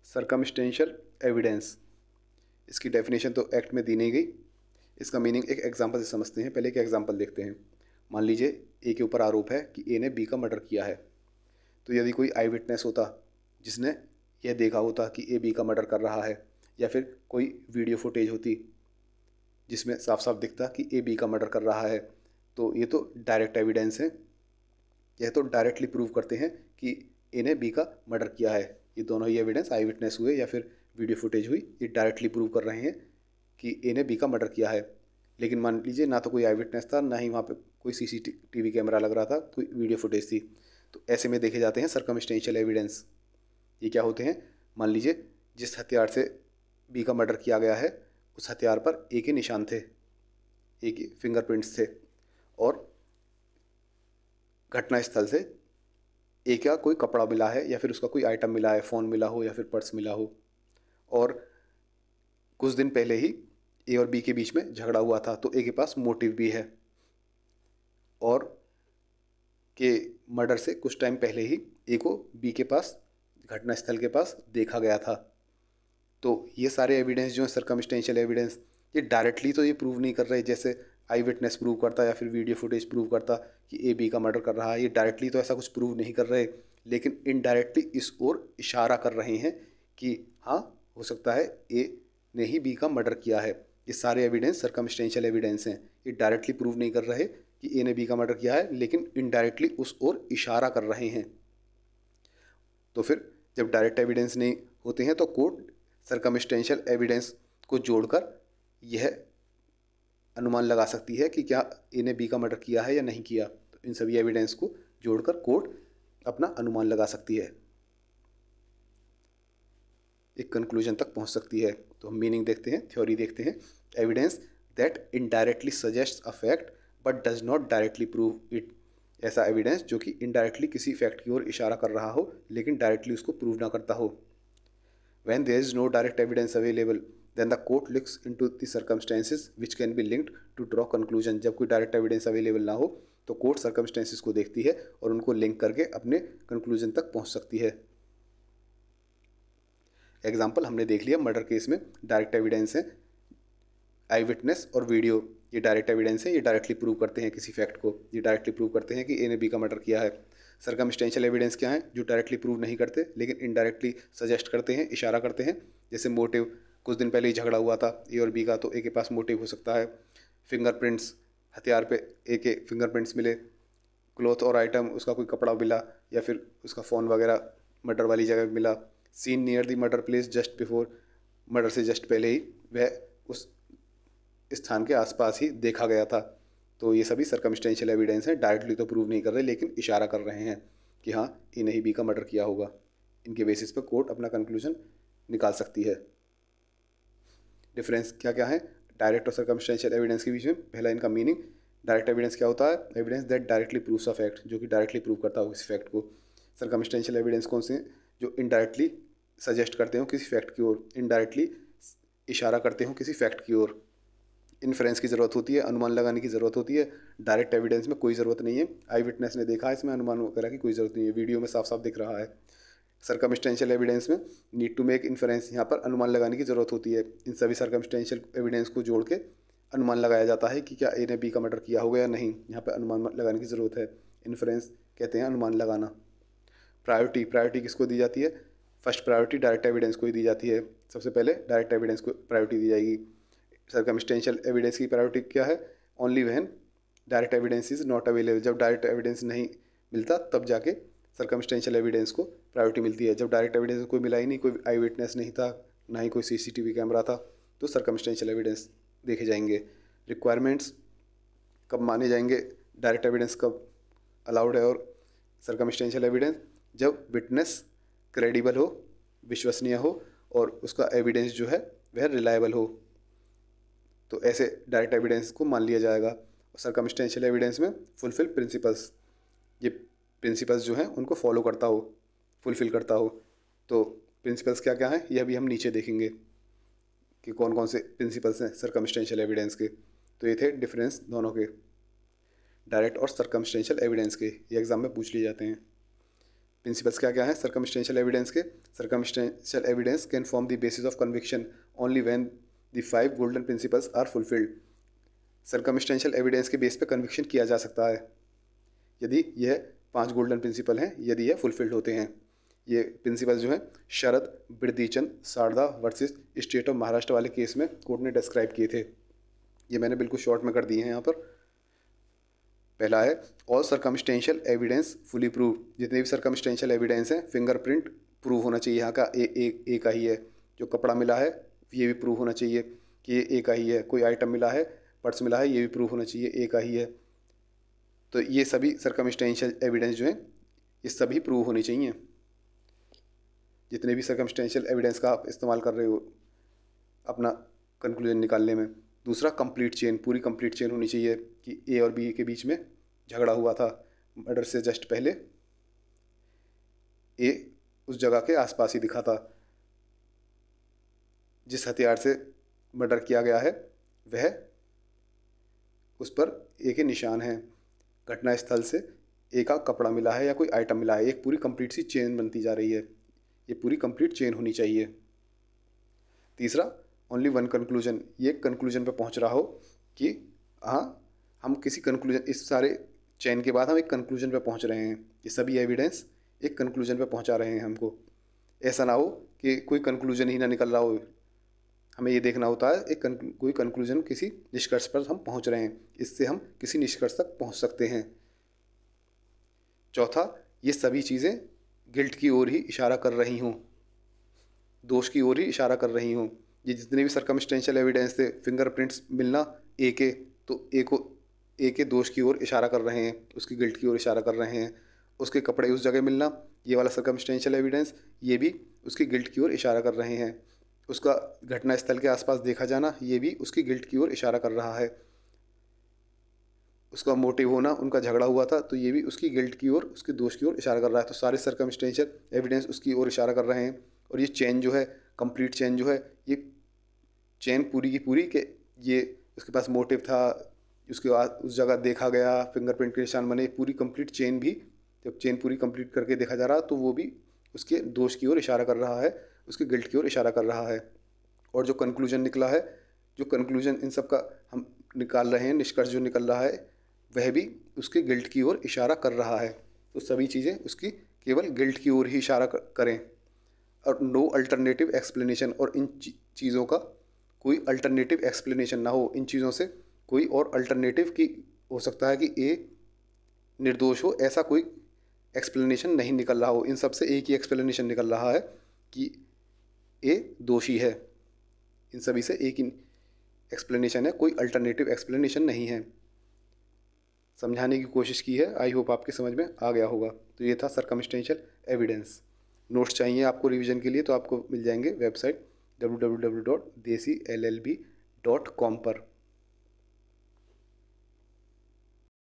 Circumstantial evidence, इसकी definition तो act में दी नहीं गई। इसका मीनिंग एक एग्जांपल से समझते हैं। पहले एक एग्जांपल देखते हैं। मान लीजिए ए के ऊपर आरोप है कि ए ने बी का मर्डर किया है। तो यदि कोई आई विटनेस होता जिसने यह देखा होता कि ए बी का मर्डर कर रहा है, या फिर कोई वीडियो फुटेज होती जिसमें साफ साफ दिखता कि ए बी का मर्डर कर रहा है, तो ये तो डायरेक्ट एविडेंस है। यह तो डायरेक्टली प्रूव करते हैं कि ए ने बी का मर्डर किया है। ये दोनों ही एविडेंस, आई विटनेस हुए या फिर वीडियो फुटेज हुई, ये डायरेक्टली प्रूव कर रहे हैं कि ए ने बी का मर्डर किया है। लेकिन मान लीजिए ना तो कोई आई विटनेस था, ना ही वहाँ पे कोई सीसीटीवी कैमरा लग रहा था, कोई वीडियो फुटेज थी। तो ऐसे में देखे जाते हैं सरकमस्टेंशियल एविडेंस। ये क्या होते हैं? मान लीजिए जिस हथियार से बी का मर्डर किया गया है उस हथियार पर ए के निशान थे, ए के फिंगरप्रिंट्स थे, और घटनास्थल से ए का कोई कपड़ा मिला है या फिर उसका कोई आइटम मिला है, फ़ोन मिला हो या फिर पर्स मिला हो, और कुछ दिन पहले ही ए और बी के बीच में झगड़ा हुआ था, तो ए के पास मोटिव भी है, और के मर्डर से कुछ टाइम पहले ही ए को बी के पास घटनास्थल के पास देखा गया था। तो ये सारे एविडेंस जो है सरकमस्टेंशियल एविडेंस, ये डायरेक्टली तो ये प्रूव नहीं कर रहे जैसे आई विटनेस प्रूव करता या फिर वीडियो फुटेज प्रूव करता कि ए बी का मर्डर कर रहा है। ये डायरेक्टली तो ऐसा कुछ प्रूव नहीं कर रहे, लेकिन इनडायरेक्टली इस ओर इशारा कर रहे हैं कि हाँ, हो सकता है ए ने ही बी का मर्डर किया है। ये सारे एविडेंस सरकमस्टेंशियल एविडेंस हैं। ये डायरेक्टली प्रूव नहीं कर रहे कि ए ने बी का मर्डर किया है, लेकिन इनडायरेक्टली उस ओर इशारा कर रहे हैं। तो फिर जब डायरेक्ट एविडेंस नहीं होते हैं तो कोर्ट सरकमस्टेंशियल एविडेंस को जोड़कर यह अनुमान लगा सकती है कि क्या ए ने बी का मर्डर किया है या नहीं किया। तो इन सभी एविडेंस को जोड़कर कोर्ट अपना अनुमान लगा सकती है, एक कंक्लूजन तक पहुंच सकती है। तो हम मीनिंग देखते हैं, थ्योरी देखते हैं। Evidence that indirectly suggest a fact but does not directly prove it. ऐसा एविडेंस जो कि इनडायरेक्टली किसी फैक्ट की ओर इशारा कर रहा हो लेकिन डायरेक्टली उसको प्रूव ना करता हो। When there is no direct evidence available, then the court looks into the circumstances which can be linked to draw conclusion। जब कोई डायरेक्ट एविडेंस अवेलेबल ना हो तो कोर्ट सर्कमस्टेंसेस को देखती है और उनको लिंक करके अपने कंक्लूजन तक पहुंच सकती है। एग्जाम्पल हमने देख लिया, मर्डर केस में डायरेक्ट एविडेंस है आई विटनेस और वीडियो, ये डायरेक्ट एविडेंस है, ये डायरेक्टली प्रूव करते हैं किसी फैक्ट को, ये डायरेक्टली प्रूव करते हैं कि ए ने बी का मर्डर किया है। सरकमस्टेंशियल एविडेंस क्या है? जो डायरेक्टली प्रूव नहीं करते लेकिन इनडायरेक्टली सजेस्ट करते हैं, इशारा करते हैं। जैसे मोटिव, कुछ दिन पहले ही झगड़ा हुआ था ए और बी का, तो ए के पास मोटिव हो सकता है। फिंगरप्रिंट्स, हथियार पे ए के फिंगरप्रिंट्स मिले, क्लॉथ और आइटम, उसका कोई कपड़ा मिला या फिर उसका फ़ोन वगैरह मर्डर वाली जगह मिला। Scene near the murder place just before, murder से जस्ट पहले ही वह उस स्थान के आसपास ही देखा गया था। तो ये सभी सर्कमस्टेंशियल एविडेंस हैं, डायरेक्टली तो प्रूव नहीं कर रहे लेकिन इशारा कर रहे हैं कि हाँ, ए ने ही बी का मर्डर किया होगा। इनके बेसिस पर कोर्ट अपना कंक्लूजन निकाल सकती है। डिफरेंस क्या क्या है डायरेक्ट और सर्कमस्टेंशियल एविडेंस के बीच में? पहला इनका मीनिंग, डायरेक्ट एविडेंस क्या होता है? Evidence that directly proves a fact, जो कि डायरेक्टली प्रूव करता हो किसी फैक्ट को। सर्कमस्टेंशियल एविडेंस कौन से हैं? जो इनडायरेक्टली सजेस्ट करते हो किसी फैक्ट की ओर, इनडायरेक्टली इशारा करते हो किसी फैक्ट की ओर। इन्फ्रेंस की ज़रूरत होती है, अनुमान लगाने की ज़रूरत होती है। डायरेक्ट एविडेंस में कोई ज़रूरत नहीं है, आई विटनेस ने देखा है, इसमें अनुमान वगैरह की कोई ज़रूरत नहीं है, वीडियो में साफ साफ दिख रहा है। सर्कमस्टेंशियल एविडेंस में नीड टू मेक इन्फ्रेंस, यहाँ पर अनुमान लगाने की ज़रूरत होती है। इन सभी सर्कमस्टेंशियल एविडेंस को जोड़ के अनुमान लगाया जाता है कि क्या ए ने बी का मर्डर किया होगा या नहीं। यहाँ पर अनुमान लगाने की ज़रूरत है, इन्फ्रेंस कहते हैं अनुमान लगाना। प्रायोरिटी, प्रायोरिटी किसको दी जाती है? फर्स्ट प्रायोरिटी डायरेक्ट एविडेंस को ही दी जाती है। सबसे पहले डायरेक्ट एविडेंस को प्रायोरिटी दी जाएगी। सर्कमस्टेंशियल एविडेंस की प्रायोरिटी क्या है? Only when direct evidence is not available, जब डायरेक्ट एविडेंस नहीं मिलता तब जाके सर्कमस्टेंशियल एविडेंस को प्रायोरिटी मिलती है। जब डायरेक्ट एविडेंस कोई मिला ही नहीं, कोई आई विटनेस नहीं था, ना ही कोई सीसीटीवी कैमरा था, तो सर्कमस्टेंशियल एविडेंस देखे जाएंगे। रिक्वायरमेंट्स कब माने जाएंगे, डायरेक्ट एविडेंस कब अलाउड है और सर्कमस्टेंशियल एविडेंस? जब विटनेस क्रेडिबल हो, विश्वसनीय हो, और उसका एविडेंस जो है वह रिलायबल हो, तो ऐसे डायरेक्ट एविडेंस को मान लिया जाएगा। और सर्कमस्टेंशियल एविडेंस में फुलफिल प्रिंसिपल्स, ये प्रिंसिपल्स जो हैं उनको फॉलो करता हो, फुलफिल करता हो। तो प्रिंसिपल्स क्या क्या हैं यह भी हम नीचे देखेंगे कि कौन कौन से प्रिंसिपल्स हैं सर्कमस्टेंशियल एविडेंस के। तो ये थे डिफरेंस दोनों के, डायरेक्ट और सर्कमस्टेंशियल एविडेंस के, ये एग्जाम में पूछ लिए जाते हैं। प्रिंसिपल्स क्या क्या हैं सर्कमस्टेंशियल एविडेंस के? Circumstantial evidence can form the basis of conviction only when the 5 golden principles are fulfilled. Circumstantial evidence के बेस पे कन्विक्शन किया जा सकता है यदि यह 5 गोल्डन प्रिंसिपल हैं, यदि यह फुलफिल्ड होते हैं। ये प्रिंसिपल जो हैं शरद बिरदीचंद सारदा वर्सेस स्टेट ऑफ महाराष्ट्र वाले केस में कोर्ट ने डिस्क्राइब किए थे। ये मैंने बिल्कुल शॉर्ट में कर दिए हैं यहाँ पर। पहला है all circumstantial evidence fully prove. जितने भी सर्कमस्टेंशियल एविडेंस हैं फिंगरप्रिंट प्रूव होना चाहिए यहाँ का ए का ही है। जो कपड़ा मिला है ये भी प्रूव होना चाहिए कि ये ए का ही है। कोई आइटम मिला है, पर्स मिला है, ये भी प्रूव होना चाहिए ए का ही है। तो ये सभी सर्कमस्टेंशियल एविडेंस जो हैं ये सभी प्रूव होनी चाहिए। जितने भी सर्कमस्टेंशियल एविडेंस का आप इस्तेमाल कर रहे हो अपना कंक्लूजन निकालने में। दूसरा कंप्लीट चेन, पूरी कंप्लीट चेन होनी चाहिए कि ए और बी के बीच में झगड़ा हुआ था, मर्डर से जस्ट पहले ए उस जगह के आसपास ही दिखा था। जिस हथियार से मर्डर किया गया है वह उस पर ए के निशान हैं। घटना स्थल से ए का कपड़ा मिला है या कोई आइटम मिला है। एक पूरी कंप्लीट सी चेन बनती जा रही है, ये पूरी कंप्लीट चेन होनी चाहिए। तीसरा ओनली वन कंक्लूजन, ये कंक्लूजन पे पहुंच रहा हो कि हाँ हम किसी कंक्लूजन, इस सारे चेन के बाद हम एक कंक्लूजन पे पहुंच रहे हैं। ये सभी एविडेंस एक कंक्लूजन पे पहुंचा रहे हैं हमको। ऐसा ना हो कि कोई कंक्लूजन ही ना निकल रहा हो। हमें ये देखना होता है कोई कंक्लूजन, किसी निष्कर्ष पर हम पहुंच रहे हैं, इससे हम किसी निष्कर्ष तक पहुंच सकते हैं। चौथा, ये सभी चीज़ें गिल्ट की ओर ही इशारा कर रही हों, दोष की ओर ही इशारा कर रही हों। ये जितने भी सर्कमस्टेंशियल एविडेंस थे, फिंगरप्रिंट्स मिलना ए के, तो ए के दोष की ओर इशारा कर रहे हैं, उसकी गिल्ट की ओर इशारा कर रहे हैं। उसके कपड़े उस जगह मिलना, ये वाला सर्कमस्टेंशियल एविडेंस, ये भी उसकी गिल्ट की ओर इशारा कर रहे हैं। उसका घटना स्थल के आसपास देखा जाना, ये भी उसकी गिल्ट की ओर इशारा कर रहा है। उसका मोटिव होना, उनका झगड़ा हुआ था, तो ये भी उसकी गिल्ट की ओर, उसके दोष की ओर इशारा कर रहा है। तो सारे सर्कमस्टेंशियल एविडेंस उसकी ओर इशारा कर रहे हैं। और ये चेन जो है, कंप्लीट चेन जो है, ये चेन पूरी की पूरी के ये उसके पास मोटिव था, उसके बाद उस जगह देखा गया, फिंगरप्रिंट के निशान बने, पूरी कंप्लीट चेन भी जब चेन पूरी कंप्लीट करके देखा जा रहा तो वो भी उसके दोष की ओर इशारा कर रहा है, उसके गिल्ट की ओर इशारा कर रहा है। और जो कंक्लूजन निकला है, जो कंक्लूजन इन सब का हम निकाल रहे हैं, निष्कर्ष जो निकल रहा है, वह भी उसके गिल्ट की ओर इशारा कर रहा है। तो सभी चीज़ें उसकी केवल गिल्ट की ओर ही इशारा करें और नो अल्टरनेटिव एक्सप्लेनेशन, और इन चीज़ों का कोई अल्टरनेटिव एक्सप्लेनेशन ना हो। इन चीज़ों से कोई और अल्टरनेटिव की हो सकता है कि ए निर्दोष हो, ऐसा कोई एक्सप्लेनेशन नहीं निकल रहा हो। इन सब से एक ही एक्सप्लेनेशन निकल रहा है कि ए दोषी है। इन सभी से एक ही एक्सप्लेनेशन है, कोई अल्टरनेटिव एक्सप्लेनेशन नहीं है। समझाने की कोशिश की है, आई होप आपके समझ में आ गया होगा। तो ये था सर्कमस्टेंशियल एविडेंस। नोट्स चाहिए आपको रिवीजन के लिए तो आपको मिल जाएंगे वेबसाइट www.desillb.com पर।